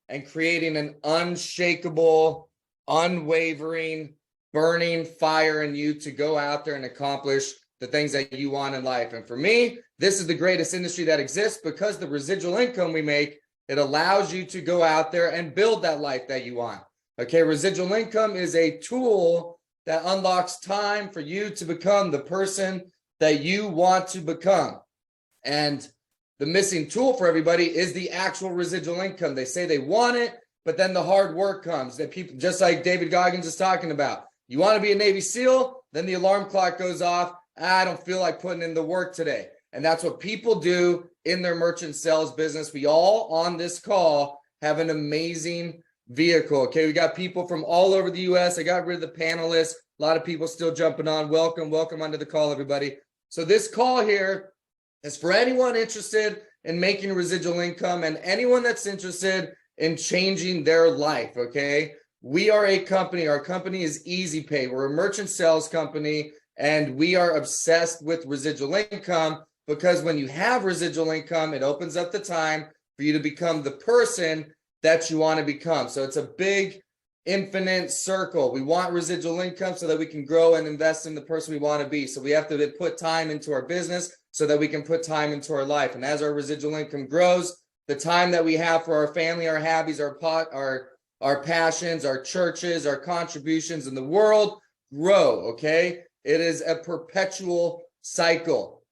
and creating an unshakable, unwavering, burning fire in you to go out there and accomplish the things that you want in life. And for me, this is the greatest industry that exists, because the residual income we make, it allows you to go out there and build that life that you want. Okay, residual income is a tool that unlocks time for you to become the person that you want to become. And the missing tool for everybody is the actual residual income. They say they want it, but then the hard work comes. That people, just like David Goggins is talking about, you want to be a Navy SEAL, then the alarm clock goes off. I don't feel like putting in the work today. And that's what people do in their merchant sales business. We all on this call have an amazing vehicle. Okay, we got people from all over the US. I got rid of the panelists. A lot of people still jumping on. Welcome onto the call, everybody. So this call here is for anyone interested in making residual income and anyone that's interested in changing their life. Okay, we are a company. Our company is Easy Pay. We're a merchant sales company, and we are obsessed with residual income, because when you have residual income, it opens up the time for you to become the person that you want to become. So it's a big infinite circle. We want residual income so that we can grow and invest in the person we want to be. So we have to put time into our business so that we can put time into our life. And as our residual income grows, the time that we have for our family, our hobbies, our passions, our churches, our contributions in the world grow. Okay, it is a perpetual cycle.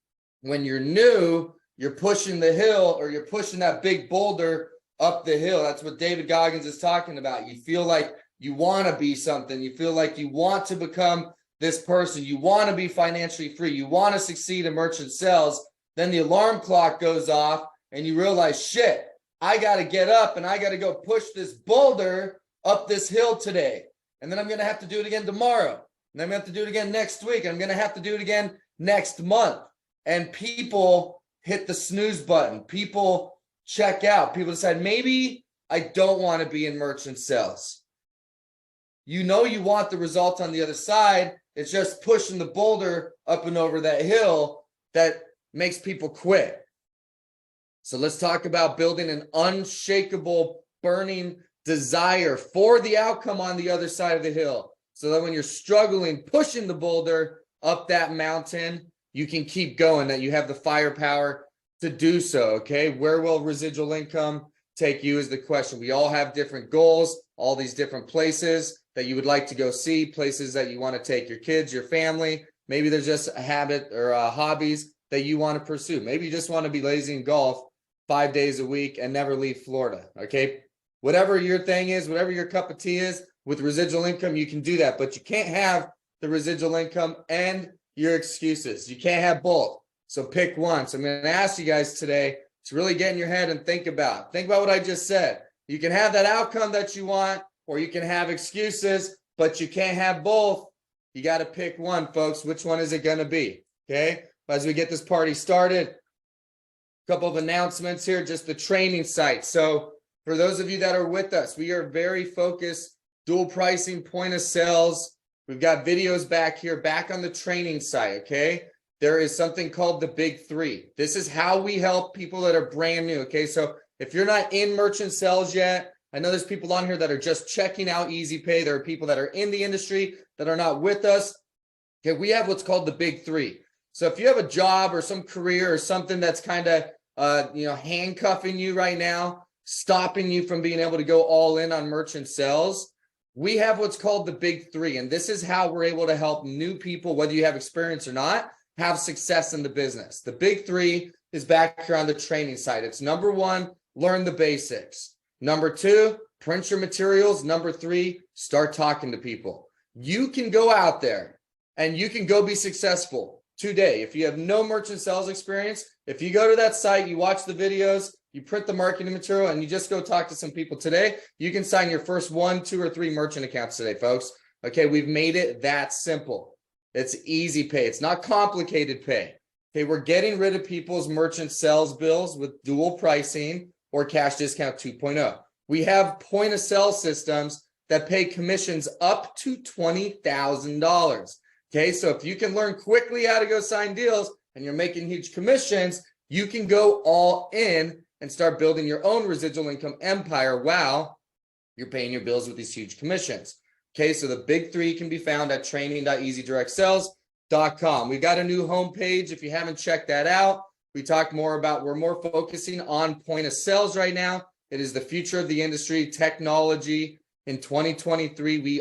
When you're new, you're pushing the hill, or you're pushing that big boulder up the hill. That's what David Goggins is talking about. You feel like you want to be something. You feel like you want to become this person. You want to be financially free. You want to succeed in merchant sales. Then the alarm clock goes off and you realize, shit, I got to get up and I got to go push this boulder up this hill today. And then I'm going to have to do it again tomorrow. And I'm going to have to do it again next week. I'm going to have to do it again next month. And people hit the snooze button. People check out. People decide, maybe I don't want to be in merchant sales. You know you want the result on the other side. It's just pushing the boulder up and over that hill that makes people quit. So let's talk about building an unshakable, burning desire for the outcome on the other side of the hill. So that when you're struggling, pushing the boulder up that mountain, you can keep going, that you have the firepower to do so. Okay, where will residual income take you is the question. We all have different goals, all these different places that you would like to go see, places that you want to take your kids, your family. Maybe there's just a habit or hobbies that you want to pursue. Maybe you just want to be lazy in golf 5 days a week and never leave Florida. Okay, whatever your thing is, whatever your cup of tea is, with residual income, you can do that. But you can't have the residual income and your excuses. You can't have both. So pick one. So I'm going to ask you guys today to really get in your head and think about what I just said. You can have that outcome that you want, or you can have excuses, but you can't have both. You got to pick one, folks. Which one is it going to be? Okay. As we get this party started, a couple of announcements here, just the training site. So for those of you that are with us, we are very focused, dual pricing, point of sales. We've got videos back here, back on the training site, okay? There is something called the Big Three. This is how we help people that are brand new, okay? So if you're not in merchant sales yet, I know there's people on here that are just checking out Easy Pay. There are people that are in the industry that are not with us. Okay, we have what's called the Big Three. So if you have a job or some career or something that's kind of, handcuffing you right now, stopping you from being able to go all in on merchant sales, we have what's called the Big Three. And this is how we're able to help new people, whether you have experience or not, have success in the business. The Big Three is back here on the training site. It's number one, learn the basics. Number two, print your materials. Number three, start talking to people. You can go out there and you can go be successful today. If you have no merchant sales experience, if you go to that site, you watch the videos, you print the marketing material, and you just go talk to some people today, you can sign your first 1, 2, or 3 merchant accounts today, folks. Okay, we've made it that simple. It's Easy Pay. It's not complicated pay. Okay, we're getting rid of people's merchant sales bills with dual pricing or cash discount 2.0. We have point of sale systems that pay commissions up to $20,000. Okay, so if you can learn quickly how to go sign deals and you're making huge commissions, you can go all in and start building your own residual income empire while you're paying your bills with these huge commissions. Okay, so the big three can be found at training.easydirectsales.com. We've got a new homepage. If you haven't checked that out, we talk more about, we're more focusing on point of sales right now. It is the future of the industry, technology. In 2023,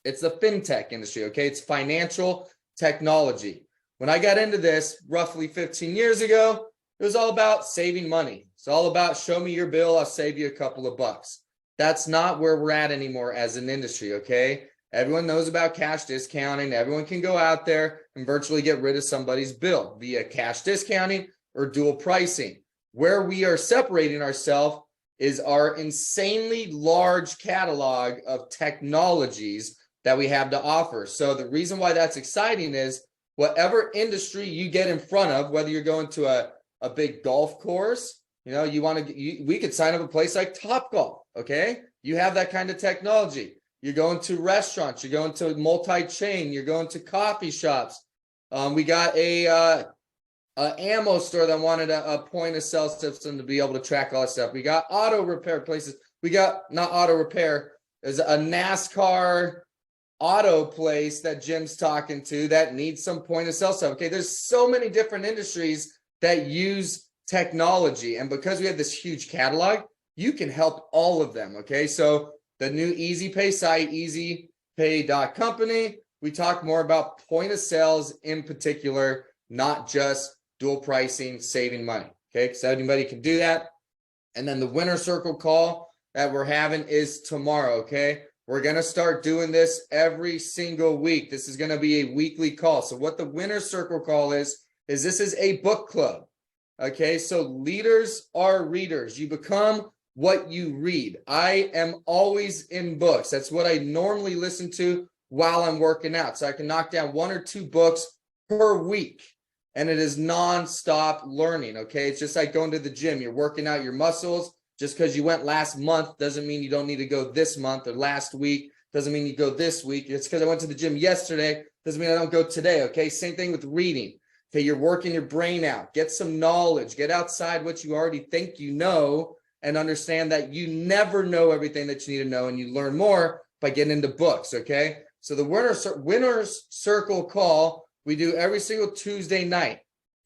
it's the fintech industry, okay? It's financial technology. When I got into this roughly 15 years ago, it was all about saving money. It's all about show me your bill, I'll save you a couple of bucks. That's not where we're at anymore as an industry, okay? Everyone knows about cash discounting. Everyone can go out there and virtually get rid of somebody's bill via cash discounting or dual pricing. Where we are separating ourselves is our insanely large catalog of technologies that we have to offer. So the reason why that's exciting is whatever industry you get in front of, whether you're going to a big golf course, you know, we could sign up a place like Topgolf, okay? You have that kind of technology. You're going to restaurants, you're going to multi-chain, you're going to coffee shops. We got a ammo store that wanted a point of sale system to be able to track all that stuff. We got auto repair places. We got, not auto repair, there's a NASCAR auto place that Jim's talking to that needs some point of sale stuff. Okay, there's so many different industries that use technology, and because we have this huge catalog, you can help all of them. Okay, so the new EasyPay site, easypay.company, we talk more about point of sales in particular, not just dual pricing, saving money. Okay, because anybody can do that. And then the winner circle call that we're having is tomorrow. Okay, we're going to start doing this every single week. This is going to be a weekly call. So what the winner circle call is this is a book club. Okay, so leaders are readers. You become what you read. I am always in books. That's what I normally listen to while I'm working out. So I can knock down 1 or 2 books per week. And it is nonstop learning. Okay, it's just like going to the gym. You're working out your muscles. Just because you went last month doesn't mean you don't need to go this month, or last week doesn't mean you go this week. It's because I went to the gym yesterday doesn't mean I don't go today. Okay, same thing with reading. Okay, you're working your brain out. Get some knowledge. Get outside what you already think you know, and understand that you never know everything that you need to know, and you learn more by getting into books. Okay, so the winner's circle call we do every single Tuesday night.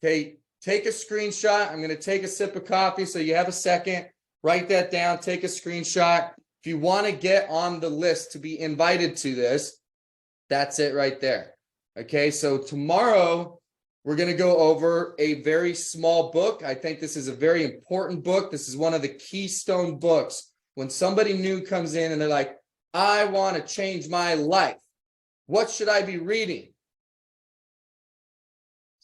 Okay, take a screenshot. I'm going to take a sip of coffee so you have a second. Write that down. Take a screenshot. If you want to get on the list to be invited to this, that's it right there. Okay, so tomorrow we're going to go over a very small book. I think this is a very important book. This is one of the keystone books. When somebody new comes in and they're like, I want to change my life, what should I be reading?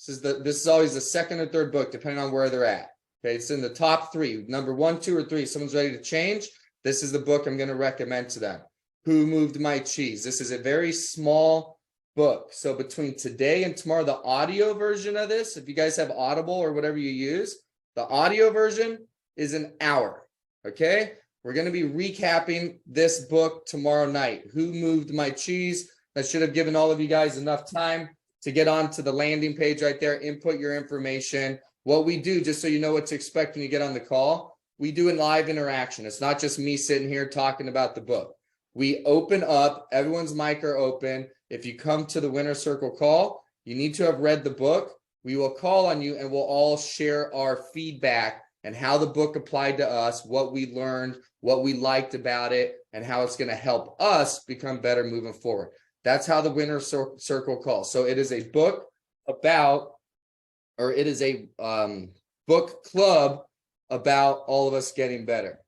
This is always the second or third book, depending on where they're at. Okay, it's in the top 3, number 1, 2, or 3. Someone's ready to change. This is the book I'm going to recommend to them. Who Moved My Cheese? This is a very small book. So between today and tomorrow, the audio version of this, if you guys have Audible or whatever you use, the audio version is an hour. Okay, we're going to be recapping this book tomorrow night. Who Moved My Cheese? That should have given all of you guys enough time to get onto the landing page right there, input your information. What we do, just so you know what to expect when you get on the call, we do a live interaction. It's not just me sitting here talking about the book. We open up, everyone's mic are open. If you come to the winner circle call, you need to have read the book. We will call on you and we'll all share our feedback and how the book applied to us, what we learned, what we liked about it, and how it's going to help us become better moving forward. That's how the winner circle call. So it is a book about, or it is a book club about all of us getting better.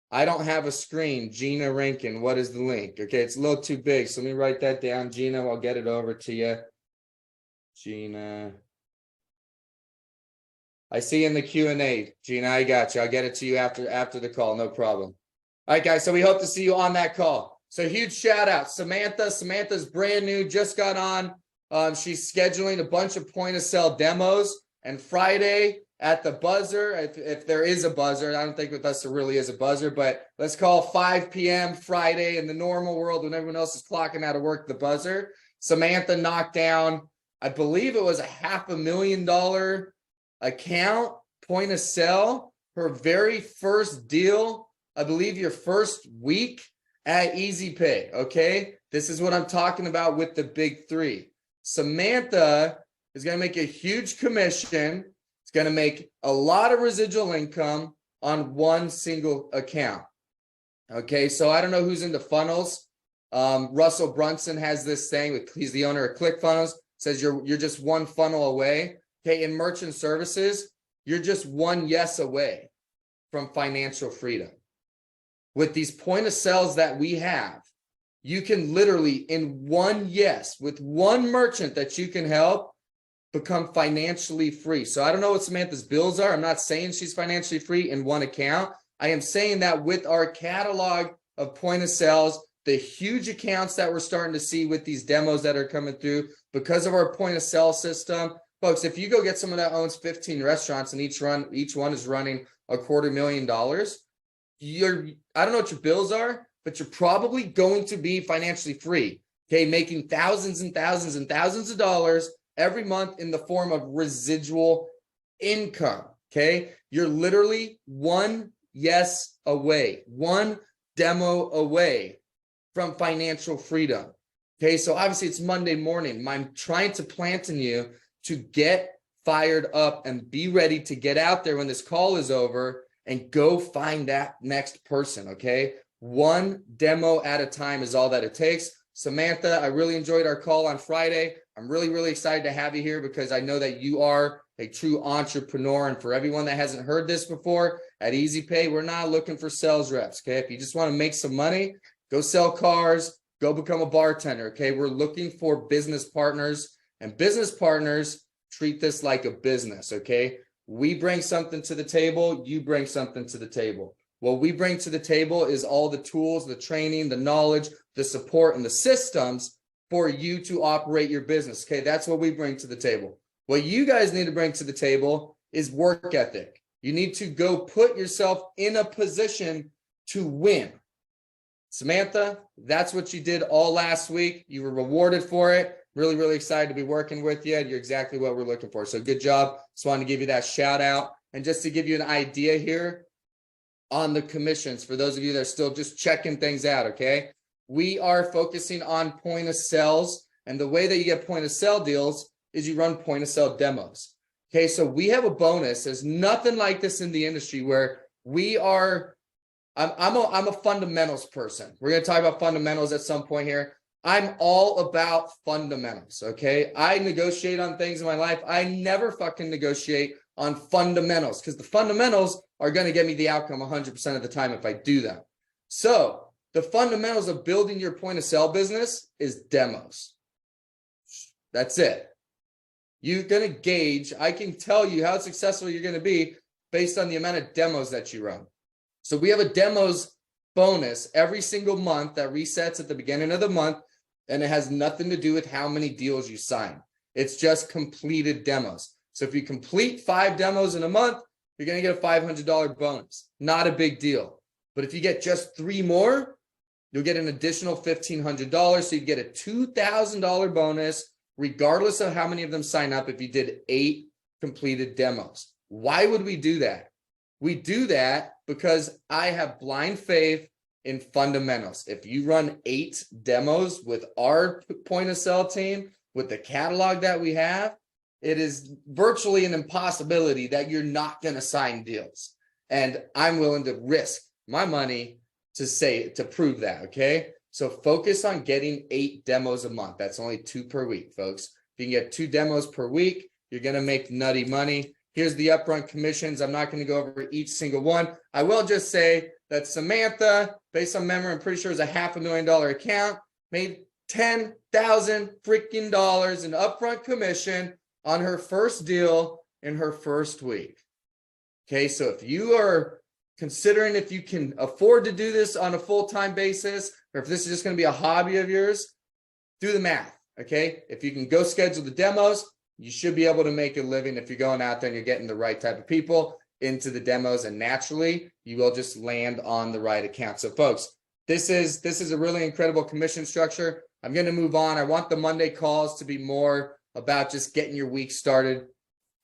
I don't have a screen. Gina Rankin, what is the link? Okay, it's a little too big, so let me write that down. Gina, I'll get it over to you. Gina. I see in the Q&A. Gina, I got you. I'll get it to you after the call, no problem. All right, guys, so we hope to see you on that call. So huge shout out. Samantha. Samantha's brand new, just got on. She's scheduling a bunch of point of sale demos, and Friday at the buzzer, if there is a buzzer, I don't think with us there really is a buzzer, but let's call 5 p.m. Friday in the normal world when everyone else is clocking out of work, the buzzer. Samantha knocked down, I believe it was a $500,000 account, point of sale, her very first deal, I believe your first week at Easy Pay, okay? This is what I'm talking about with the big three. Samantha is going to make a huge commission. It's going to make a lot of residual income on one single account. Okay, so I don't know who's into funnels. Russell Brunson has this thing. He's the owner of ClickFunnels. Says you're just one funnel away. Okay, in merchant services, you're just one yes away from financial freedom. With these point of sales that we have, you can literally, in one yes, with one merchant that you can help, become financially free. So I don't know what Samantha's bills are. I'm not saying she's financially free in one account. I am saying that with our catalog of point of sales, the huge accounts that we're starting to see with these demos that are coming through because of our point of sale system, folks, if you go get someone that owns 15 restaurants and each one is running $250,000, I don't know what your bills are, but you're probably going to be financially free. Okay, making thousands and thousands and thousands of dollars every month in the form of residual income. Okay, you're literally one yes away, one demo away from financial freedom. Okay, so obviously it's Monday morning. I'm trying to plant in you to get fired up and be ready to get out there when this call is over and go find that next person. Okay, one demo at a time is all that it takes. Samantha, I really enjoyed our call on Friday. I'm really, really excited to have you here because I know that you are a true entrepreneur. And for everyone that hasn't heard this before, at Easy Pay, we're not looking for sales reps. Okay, if you just want to make some money, go sell cars, go become a bartender. Okay, we're looking for business partners, and business partners treat this like a business. Okay, we bring something to the table, you bring something to the table. What we bring to the table is all the tools, the training, the knowledge, the support, and the systems for you to operate your business. Okay, that's what we bring to the table. What you guys need to bring to the table is work ethic. You need to go put yourself in a position to win. Samantha, that's what you did all last week. You were rewarded for it. Really, really excited to be working with you. You're exactly what we're looking for. So good job. Just wanted to give you that shout out. And just to give you an idea here on the commissions, for those of you that are still just checking things out, okay? We are focusing on point of sales. And the way that you get point of sale deals is you run point of sale demos. Okay, so we have a bonus. There's nothing like this in the industry where we are, I'm a fundamentals person. We're going to talk about fundamentals at some point here. I'm all about fundamentals, okay? I negotiate on things in my life. I never fucking negotiate on fundamentals because the fundamentals are going to get me the outcome 100% of the time if I do them. So the fundamentals of building your point of sale business is demos. That's it. You're going to gauge, I can tell you how successful you're going to be based on the amount of demos that you run. So we have a demos bonus every single month that resets at the beginning of the month, and it has nothing to do with how many deals you sign. It's just completed demos. So if you complete 5 demos in a month, you're going to get a $500 bonus. Not a big deal. But if you get just 3 more, you'll get an additional $1,500. So you get a $2,000 bonus regardless of how many of them sign up if you did 8 completed demos. Why would we do that? We do that because I have blind faith in fundamentals. If you run 8 demos with our point of sale team, with the catalog that we have, it is virtually an impossibility that you're not going to sign deals. And I'm willing to risk my money to prove that, okay? So focus on getting 8 demos a month. That's only 2 per week, folks. If you can get 2 demos per week, you're going to make nutty money. Here's the upfront commissions. I'm not going to go over each single one. I will just say that Samantha, based on memory, I'm pretty sure is a $500,000 account, made $10,000 freaking dollars in upfront commission on her first deal in her first week. Okay, so if you are considering if you can afford to do this on a full-time basis, or if this is just going to be a hobby of yours, do the math, okay? If you can go schedule the demos, you should be able to make a living if you're going out there and you're getting the right type of people into the demos, and naturally, you will just land on the right account. So folks, this is a really incredible commission structure. I'm going to move on. I want the Monday calls to be more about just getting your week started.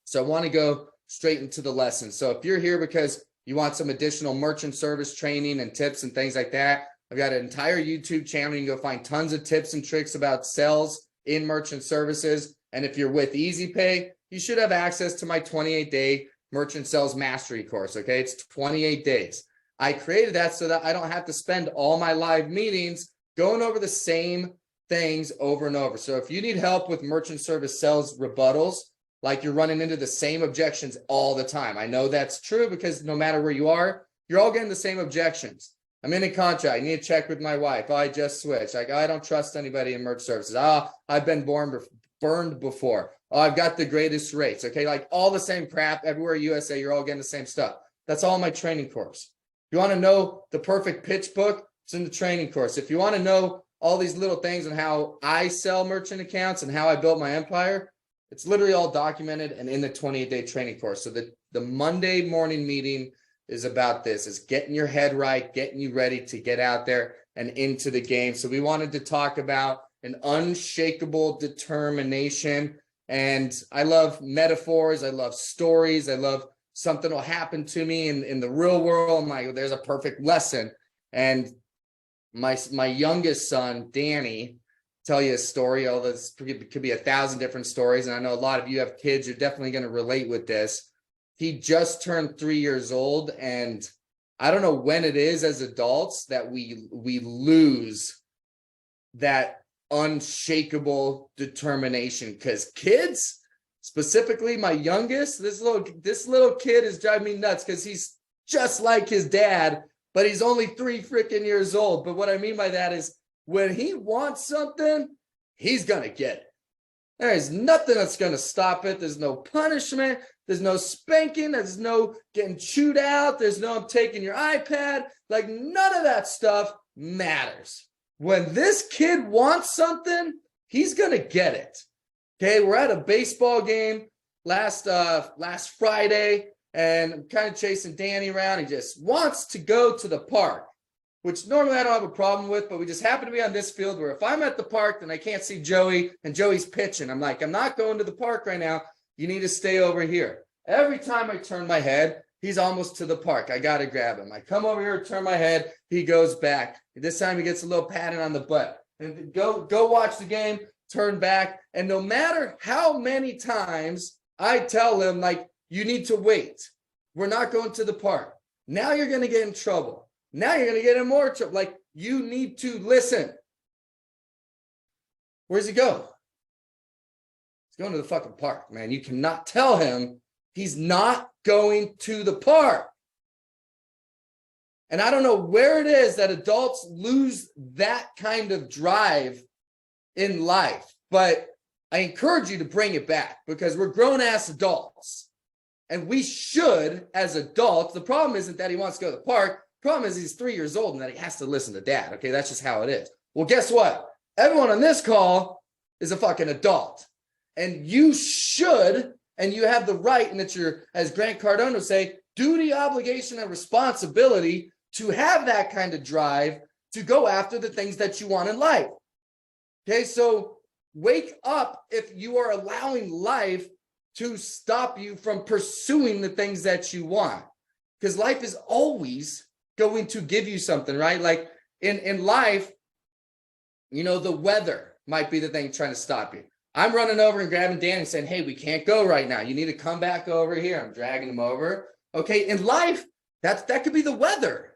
So I want to go straight into the lesson. So if you're here because you want some additional merchant service training and tips and things like that, I've got an entire YouTube channel. You can go find tons of tips and tricks about sales in merchant services. And if you're with EasyPay, you should have access to my 28-day merchant sales mastery course. Okay, it's 28 days. I created that so that I don't have to spend all my live meetings going over the same things over and over. So if you need help with merchant service sales rebuttals, like you're running into the same objections all the time. I know that's true because no matter where you are, you're all getting the same objections. I'm in a contract. I need to check with my wife. Oh, I just switched. Like, oh, I don't trust anybody in merch services. Oh, I've been burned before. Oh, I've got the greatest rates. Okay, like all the same crap everywhere USA, you're all getting the same stuff. That's all in my training course. If you want to know the perfect pitch book, it's in the training course. If you want to know all these little things and how I sell merchant accounts and how I built my empire, it's literally all documented and in the 28-day training course. So the Monday morning meeting is about this, is getting your head right, getting you ready to get out there and into the game. So we wanted to talk about an unshakable determination. And I love metaphors. I love stories. I love something will happen to me in the real world. I'm like, there's a perfect lesson. And my youngest son, Danny, tell you a story. Although this could be 1,000 different stories. And I know a lot of you have kids. You're definitely going to relate with this. He just turned 3 years old. And I don't know when it is as adults that we lose that unshakable determination, because kids, specifically my youngest, this little kid is driving me nuts because he's just like his dad, but he's only 3 freaking years old. But what I mean by that is when he wants something, he's gonna get it. There is nothing that's gonna stop it. There's no punishment. There's no spanking. There's no getting chewed out. There's no I'm taking your iPad. Like, none of that stuff matters. When this kid wants something, he's gonna get it. Okay, we're at a baseball game last Friday, and I'm kind of chasing Danny around. He just wants to go to the park, which normally I don't have a problem with, but we just happen to be on this field where if I'm at the park, then I can't see Joey, and Joey's pitching. I'm like, I'm not going to the park right now. You need to stay over here. Every time I turn my head, he's almost to the park. I got to grab him. I come over here, turn my head. He goes back. This time he gets a little patting on the butt. And go watch the game, turn back. And no matter how many times I tell him, like, you need to wait. We're not going to the park. Now you're going to get in trouble. Now you're going to get in more trouble. Like, you need to listen. Where's he go? He's going to the fucking park, man. You cannot tell him he's not going to the park. And I don't know where it is that adults lose that kind of drive in life, but I encourage you to bring it back because we're grown-ass adults. And we should, as adults, the problem isn't that he wants to go to the park. The problem is he's 3 years old and that he has to listen to dad. Okay, that's just how it is. Well, guess what? Everyone on this call is a fucking adult. And you should, and you have the right, and it's your, as Grant Cardone would say, duty, obligation, and responsibility to have that kind of drive to go after the things that you want in life. Okay, so wake up if you are allowing life to stop you from pursuing the things that you want. Because life is always going to give you something, right? Like in life, you know, the weather might be the thing trying to stop you. I'm running over and grabbing Dan and saying, hey, we can't go right now. You need to come back over here. I'm dragging him over. Okay, in life, that could be the weather.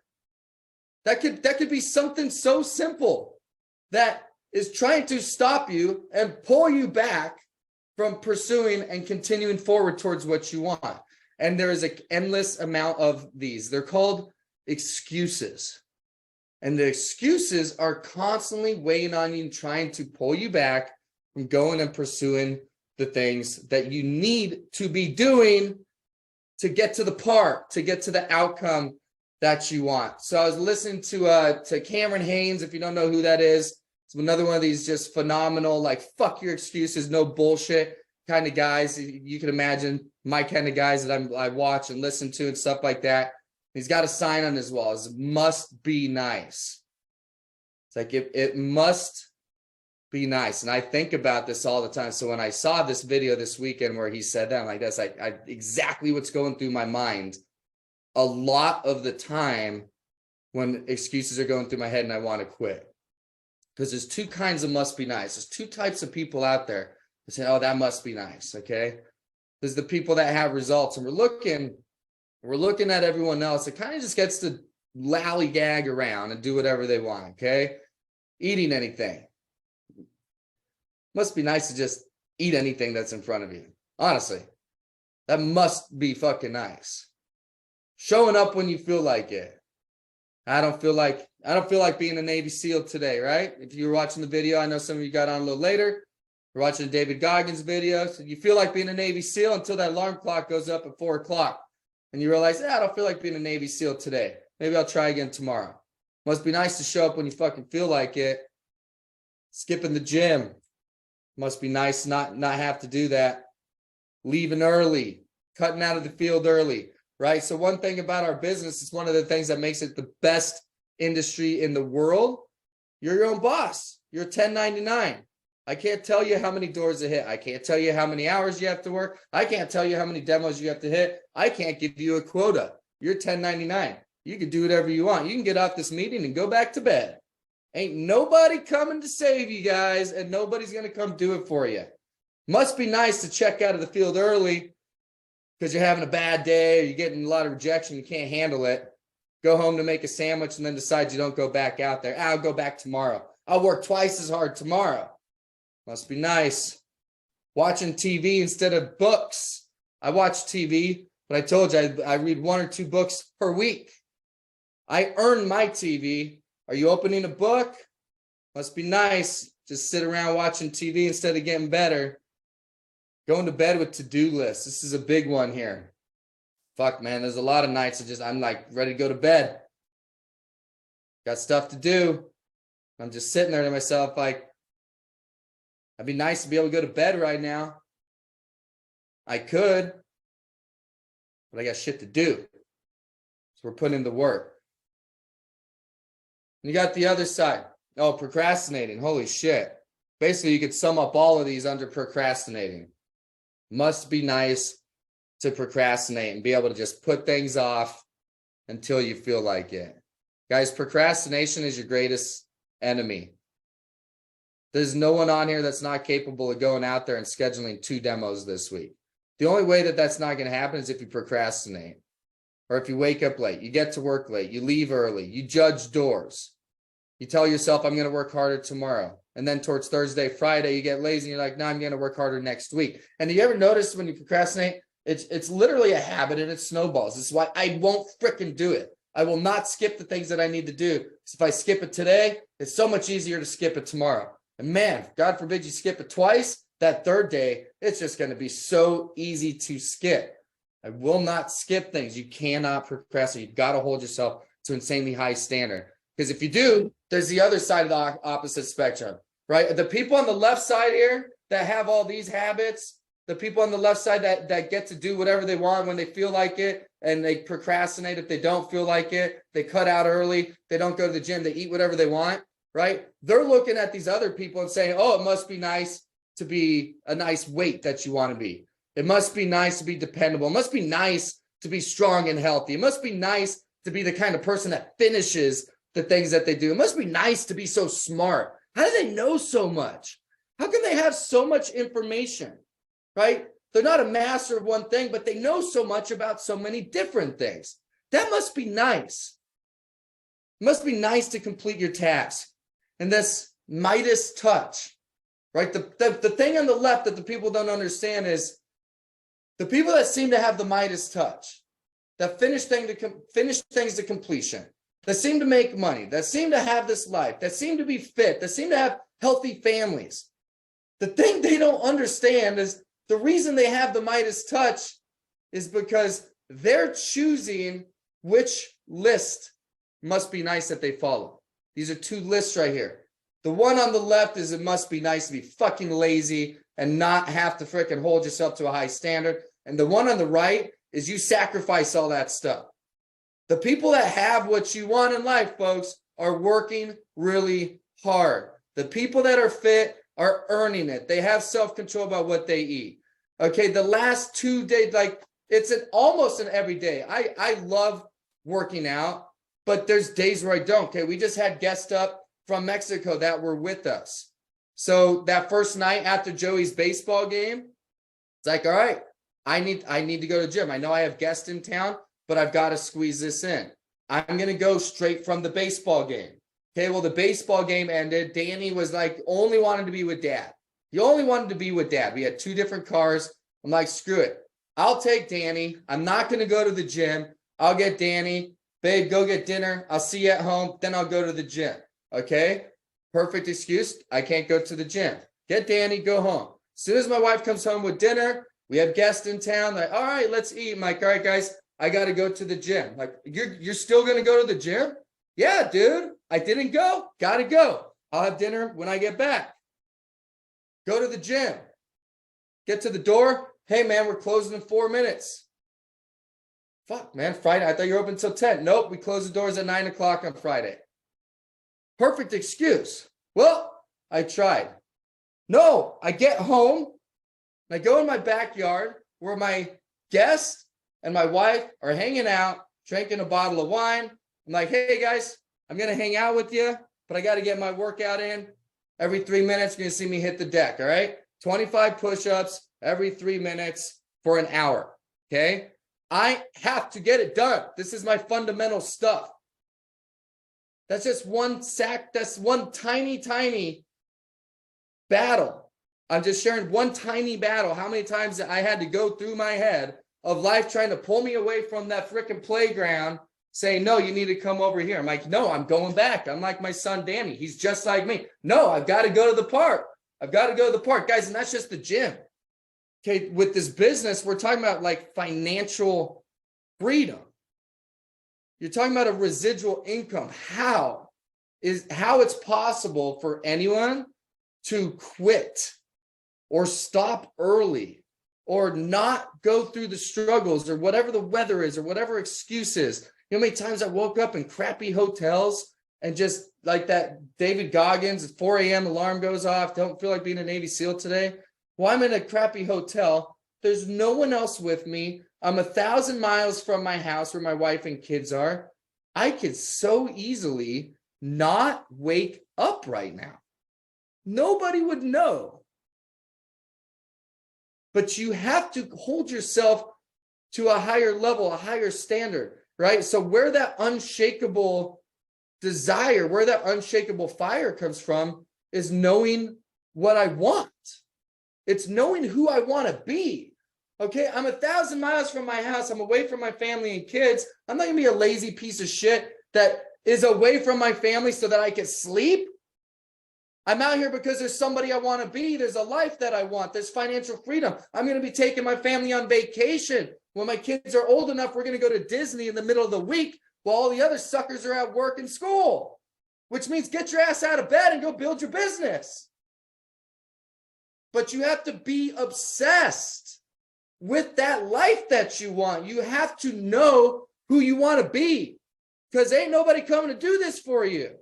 That could be something so simple that is trying to stop you and pull you back from pursuing and continuing forward towards what you want. And there is an endless amount of these. They're called excuses. And the excuses are constantly weighing on you and trying to pull you back from going and pursuing the things that you need to be doing to get to the park, to get to the outcome that you want. So I was listening to Cameron Haynes, if you don't know who that is. It's another one of these just phenomenal, like, fuck your excuses, no bullshit kind of guys. You can imagine my kind of guys that I watch and listen to and stuff like that. He's got a sign on his wall. It must be nice. It's like, it must be nice. And I think about this all the time. So when I saw this video this weekend where he said that, I'm like, that's like exactly what's going through my mind a lot of the time when excuses are going through my head and I want to quit. Because there's two kinds of must be nice. There's two types of people out there that say, oh, that must be nice. Okay. There's the people that have results, and we're looking at everyone else. It kind of just gets to lollygag around and do whatever they want. Okay. Eating anything. Must be nice to just eat anything that's in front of you. Honestly, that must be fucking nice. Showing up when you feel like it. I don't feel like being a Navy SEAL today, right? If you were watching the video, I know some of you got on a little later. You're watching David Goggins' video. So you feel like being a Navy SEAL until that alarm clock goes up at 4 o'clock. And you realize, I don't feel like being a Navy SEAL today. Maybe I'll try again tomorrow. Must be nice to show up when you fucking feel like it. Skipping the gym. Must be nice to not have to do that. Leaving early. Cutting out of the field early. Right? So one thing about our business is one of the things that makes it the best industry in the world. You're your own boss. You're 1099. I can't tell you how many doors to hit. I can't tell you how many hours you have to work. I can't tell you how many demos you have to hit. I can't give you a quota. You're 1099. You can do whatever you want. You can get off this meeting and go back to bed. Ain't nobody coming to save you guys, and nobody's going to come do it for you. Must be nice to check out of the field early because you're having a bad day or you're getting a lot of rejection, you can't handle it. Go home to make a sandwich and then decide you don't go back out there. I'll go back tomorrow. I'll work twice as hard tomorrow. Must be nice. Watching TV instead of books. I watch TV, but I told you I read 1 or 2 books per week. I earn my TV. Are you opening a book? Must be nice. Just sit around watching TV instead of getting better. Going to bed with to-do lists. This is a big one here. Fuck, man. There's a lot of nights I'm like ready to go to bed. Got stuff to do. I'm just sitting there to myself like, it'd be nice to be able to go to bed right now. I could, but I got shit to do. So we're putting in the work. And you got the other side. Oh, procrastinating. Holy shit. Basically, you could sum up all of these under procrastinating. Must be nice to procrastinate and be able to just put things off until you feel like it. Guys, procrastination is your greatest enemy. There's no one on here that's not capable of going out there and scheduling 2 demos this week. The only way that that's not going to happen is if you procrastinate, or if you wake up late, you get to work late, you leave early, you judge doors. You tell yourself, I'm going to work harder tomorrow. And then towards Thursday, Friday, you get lazy and you're like, no, I'm going to work harder next week. And do you ever notice when you procrastinate, it's literally a habit and it snowballs. This is why I won't fricking do it. I will not skip the things that I need to do. Because if I skip it today, it's so much easier to skip it tomorrow. And man, God forbid you skip it twice, that third day, it's just going to be so easy to skip. I will not skip things. You cannot procrastinate. You've got to hold yourself to an insanely high standard. Because if you do, there's the other side of the opposite spectrum, right? The people on the left side here that have all these habits, the people on the left side that get to do whatever they want when they feel like it, and they procrastinate if they don't feel like it, they cut out early, they don't go to the gym, they eat whatever they want, right? They're looking at these other people and saying, oh, it must be nice to be a nice weight that you want to be. It must be nice to be dependable. It must be nice to be strong and healthy. It must be nice to be the kind of person that finishes the things that they do. It must be nice to be so smart. How do they know so much? How can they have so much information, right? They're not a master of one thing, but they know so much about so many different things. That must be nice. It must be nice to complete your task. And this Midas touch, right? The thing on the left that the people don't understand is the people that seem to have the Midas touch, that finish things to completion, that seem to make money, that seem to have this life, that seem to be fit, that seem to have healthy families. The thing they don't understand is the reason they have the Midas touch is because they're choosing which list must be nice that they follow. These are 2 lists right here. The one on the left is it must be nice to be fucking lazy and not have to frickin' hold yourself to a high standard. And the one on the right is you sacrifice all that stuff. The people that have what you want in life, folks, are working really hard. The people that are fit are earning it. They have self-control about what they eat. Okay, the last 2 days, like It's almost an everyday. I love working out, but there's days where I don't. Okay, we just had guests up from Mexico that were with us. So that first night after Joey's baseball game, it's like, all right, I need to go to the gym. I know I have guests in town, but I've got to squeeze this in. I'm going to go straight from the baseball game. Okay, well, the baseball game ended. Danny was like, only wanted to be with dad. He only wanted to be with dad. We had 2 different cars. I'm like, screw it. I'll take Danny. I'm not going to go to the gym. I'll get Danny. Babe, go get dinner. I'll see you at home. Then I'll go to the gym. Okay? Perfect excuse. I can't go to the gym. Get Danny, go home. As soon as my wife comes home with dinner, we have guests in town. Like, all right, let's eat. I'm like, all right, guys, I got to go to the gym. Like, you're still going to go to the gym? Yeah, dude. I didn't go. Got to go. I'll have dinner when I get back. Go to the gym. Get to the door. Hey, man, we're closing in 4 minutes. Fuck, man. Friday. I thought you were open until 10. Nope. We close the doors at 9 o'clock on Friday. Perfect excuse. Well, I tried. No, I get home. And I go in my backyard where my guest and my wife are hanging out, drinking a bottle of wine. I'm like, hey, guys, I'm going to hang out with you, but I got to get my workout in. Every 3 minutes, you're going to see me hit the deck, all right? 25 push-ups every 3 minutes for an hour, okay? I have to get it done. This is my fundamental stuff. That's just one sack. That's one tiny, tiny battle. I'm just sharing one tiny battle. How many times I had to go through my head of life trying to pull me away from that freaking playground, saying, no, you need to come over here. I'm like, no, I'm going back. I'm like my son, Danny. He's just like me. No, I've got to go to the park. I've got to go to the park. Guys, and that's just the gym. Okay, with this business, we're talking about like financial freedom. You're talking about a residual income. How it's possible for anyone to quit or stop early or not go through the struggles or whatever the weather is or whatever excuse is. You know how many times I woke up in crappy hotels and just like that David Goggins, at 4 a.m. alarm goes off, don't feel like being a Navy SEAL today. Well, I'm in a crappy hotel. There's no one else with me. I'm 1,000 miles from my house where my wife and kids are. I could so easily not wake up right now. Nobody would know. But you have to hold yourself to a higher level, a higher standard, right? So where that unshakable desire, where that unshakable fire comes from is knowing what I want. It's knowing who I want to be. Okay, I'm 1,000 miles from my house. I'm away from my family and kids. I'm not going to be a lazy piece of shit that is away from my family so that I can sleep. I'm out here because there's somebody I want to be. There's a life that I want. There's financial freedom. I'm going to be taking my family on vacation. When my kids are old enough, we're going to go to Disney in the middle of the week while all the other suckers are at work and school, which means get your ass out of bed and go build your business. But you have to be obsessed with that life that you want. You have to know who you want to be because ain't nobody coming to do this for you.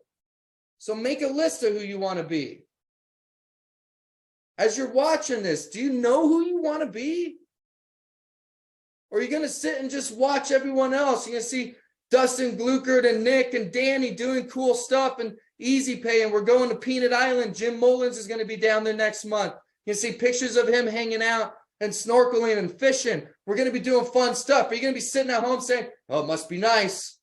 So make a list of who you want to be. As you're watching this, do you know who you want to be? Or are you going to sit and just watch everyone else? You're going to see Dustin Gluckert and Nick and Danny doing cool stuff and Easy Pay, and we're going to Peanut Island. Jim Mullins is going to be down there next month. You can see pictures of him hanging out and snorkeling and fishing. We're going to be doing fun stuff. Are you going to be sitting at home saying, oh, it must be nice.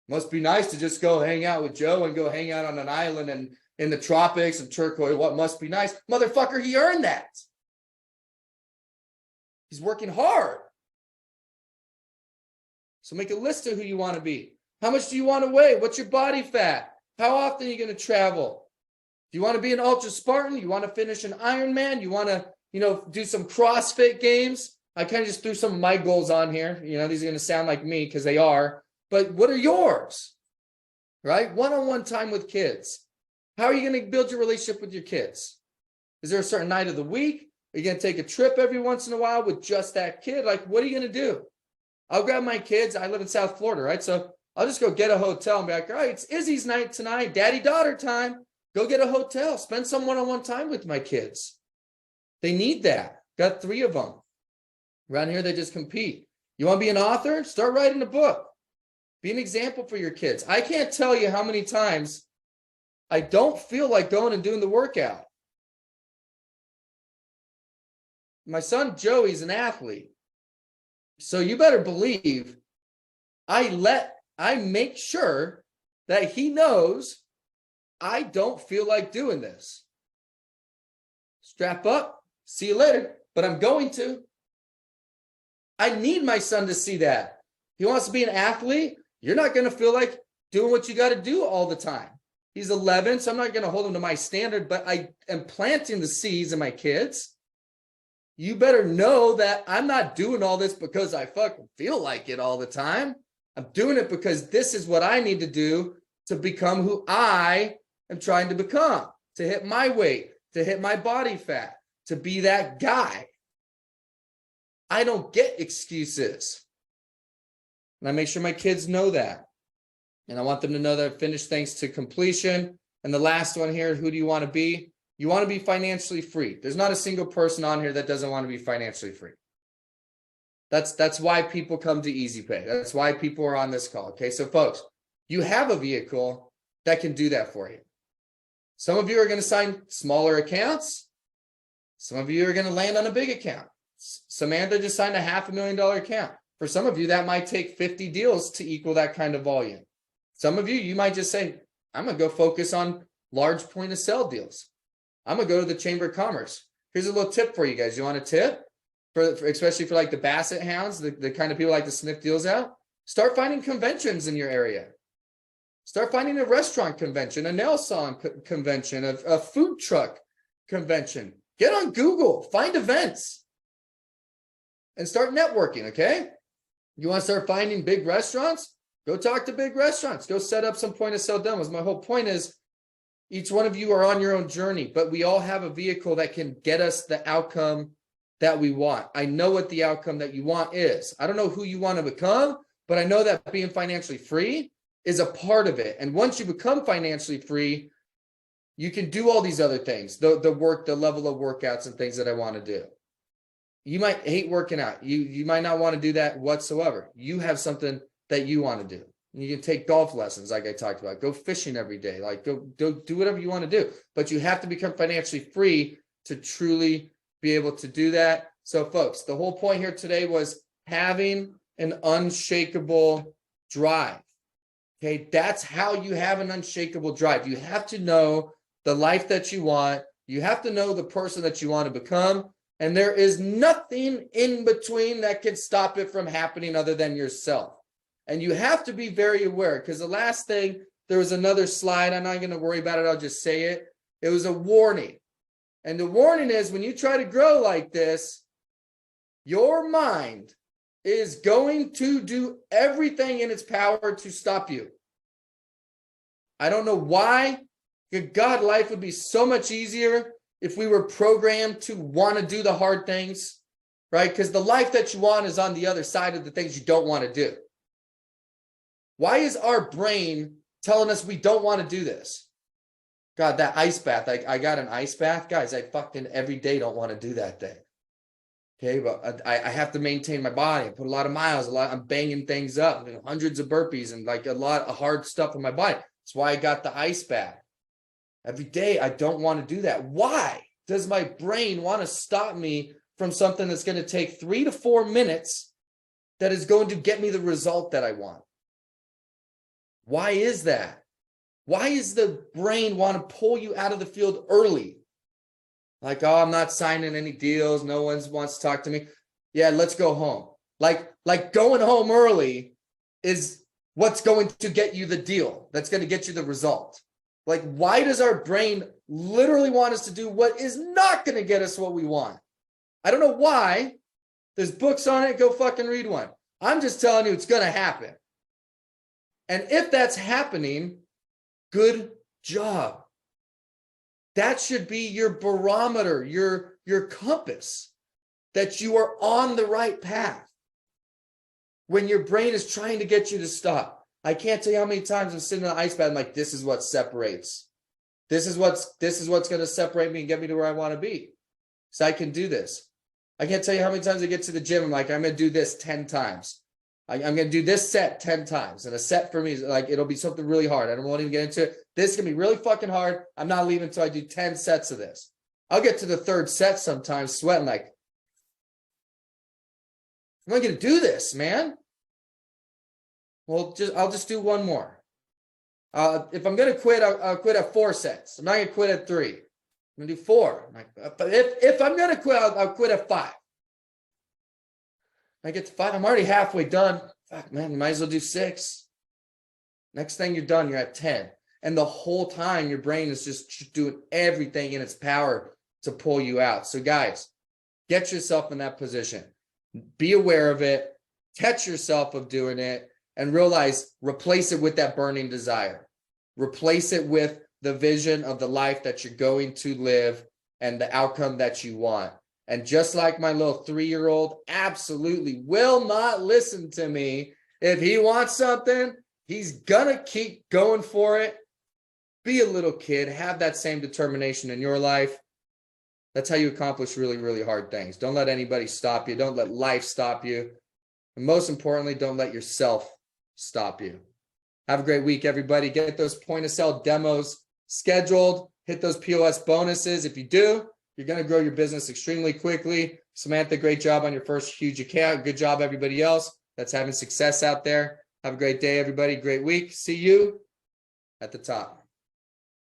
Must be nice to just go hang out with Joe and go hang out on an island and in the tropics and turquoise. What must be nice? Motherfucker, he earned that. He's working hard. So make a list of who you want to be. How much do you want to weigh? What's your body fat? How often are you going to travel? Do you want to be an ultra Spartan? You want to finish an Ironman? You want to, do some CrossFit games? I kind of just threw some of my goals on here. These are going to sound like me because they are. But what are yours? Right? One-on-one time with kids. How are you going to build your relationship with your kids? Is there a certain night of the week? Are you going to take a trip every once in a while with just that kid? Like, what are you going to do? I'll grab my kids. I live in South Florida, right? So I'll just go get a hotel and be like, all right, it's Izzy's night tonight, daddy-daughter time. Go get a hotel. Spend some one-on-one time with my kids. They need that. Got 3 of them. Around here, they just compete. You want to be an author? Start writing a book. Be an example for your kids. I can't tell you how many times I don't feel like going and doing the workout. My son Joey's an athlete. So you better believe I make sure that he knows I don't feel like doing this. Strap up, see you later, but I'm going to. I need my son to see that. He wants to be an athlete. You're not going to feel like doing what you got to do all the time. He's 11, so I'm not going to hold him to my standard, but I am planting the seeds in my kids. You better know that I'm not doing all this because I fucking feel like it all the time. I'm doing it because this is what I need to do to become who I am trying to become, to hit my weight, to hit my body fat, to be that guy. I don't get excuses. And I make sure my kids know that. And I want them to know that I finish things to completion. And the last one here, who do you want to be? You want to be financially free. There's not a single person on here that doesn't want to be financially free. That's why people come to Easy Pay. That's why people are on this call. Okay, so folks, you have a vehicle that can do that for you. Some of you are going to sign smaller accounts. Some of you are going to land on a big account. Samantha just signed a $500,000 account. For some of you, that might take 50 deals to equal that kind of volume. Some of you, you might just say, I'm going to go focus on large point of sale deals. I'm going to go to the Chamber of Commerce. Here's a little tip for you guys. You want a tip? For especially for like the Basset Hounds, the kind of people like to sniff deals out? Start finding conventions in your area. Start finding a restaurant convention, a nail salon convention, a food truck convention. Get on Google, find events, and start networking, okay? You want to start finding big restaurants? Go talk to big restaurants. Go set up some point of sale demos. My whole point is each one of you are on your own journey, but we all have a vehicle that can get us the outcome that we want. I know what the outcome that you want is. I don't know who you want to become, but I know that being financially free is a part of it. And once you become financially free, you can do all these other things, the level of workouts and things that I want to do. You might hate working out. You might not want to do that whatsoever. You have something that you want to do. You can take golf lessons like I talked about. Go fishing every day. Like go do whatever you want to do. But you have to become financially free to truly be able to do that. So folks, the whole point here today was having an unshakable drive. Okay, that's how you have an unshakable drive. You have to know the life that you want. You have to know the person that you want to become. And there is nothing in between that can stop it from happening other than yourself. And you have to be very aware, because the last thing, there was another slide. I'm not going to worry about it. I'll just say it. It was a warning. And the warning is when you try to grow like this, your mind is going to do everything in its power to stop you. I don't know why. Good God, life would be so much easier if we were programmed to want to do the hard things, right? Because the life that you want is on the other side of the things you don't want to do. Why is our brain telling us we don't want to do this? God, that ice bath. I got an ice bath. Guys, I fucking every day don't want to do that thing. Okay, but I have to maintain my body. I put a lot of miles, I'm banging things up, hundreds of burpees and like a lot of hard stuff in my body. That's why I got the ice bath. Every day, I don't want to do that. Why does my brain want to stop me from something that's going to take 3 to 4 minutes that is going to get me the result that I want? Why is that? Why is the brain want to pull you out of the field early? Like, oh, I'm not signing any deals. No one wants to talk to me. Yeah, let's go home. Like going home early is what's going to get you the deal. That's going to get you the result. Like, why does our brain literally want us to do what is not going to get us what we want? I don't know why. There's books on it. Go fucking read one. I'm just telling you it's going to happen. And if that's happening, good job. That should be your barometer, your compass, that you are on the right path. When your brain is trying to get you to stop. I can't tell you how many times I'm sitting in an ice bath, I'm like, this is what separates. This is what's going to separate me and get me to where I want to be. So I can do this. I can't tell you how many times I get to the gym. I'm like, I'm going to do this 10 times. I'm going to do this set 10 times. And a set for me is like, it'll be something really hard. I don't want to even get into it. This is going to be really fucking hard. I'm not leaving until I do 10 sets of this. I'll get to the third set sometimes sweating like, I'm not going to do this, man. Well, I'll just do one more. If I'm going to quit, I'll quit at 4 sets. I'm not going to quit at 3. I'm gonna do 4. But if I'm gonna quit, I'll quit at 5. I get to 5. I'm already halfway done. Fuck, man, you might as well do 6. Next thing you're done, you're at 10. And the whole time, your brain is just doing everything in its power to pull you out. So, guys, get yourself in that position. Be aware of it. Catch yourself of doing it, and realize, replace it with that burning desire. Replace it with the vision of the life that you're going to live and the outcome that you want. And just like my little 3-year-old absolutely will not listen to me. If he wants something, he's gonna keep going for it. Be a little kid, have that same determination in your life. That's how you accomplish really, really hard things. Don't let anybody stop you. Don't let life stop you. And most importantly, don't let yourself stop you. Have a great week, everybody. Get those point of sale demos scheduled, hit those POS bonuses. If you do, you're going to grow your business extremely quickly. Samantha, great job on your first huge account. Good job, everybody else that's having success out there. Have a great day, everybody. Great week. See you at the top.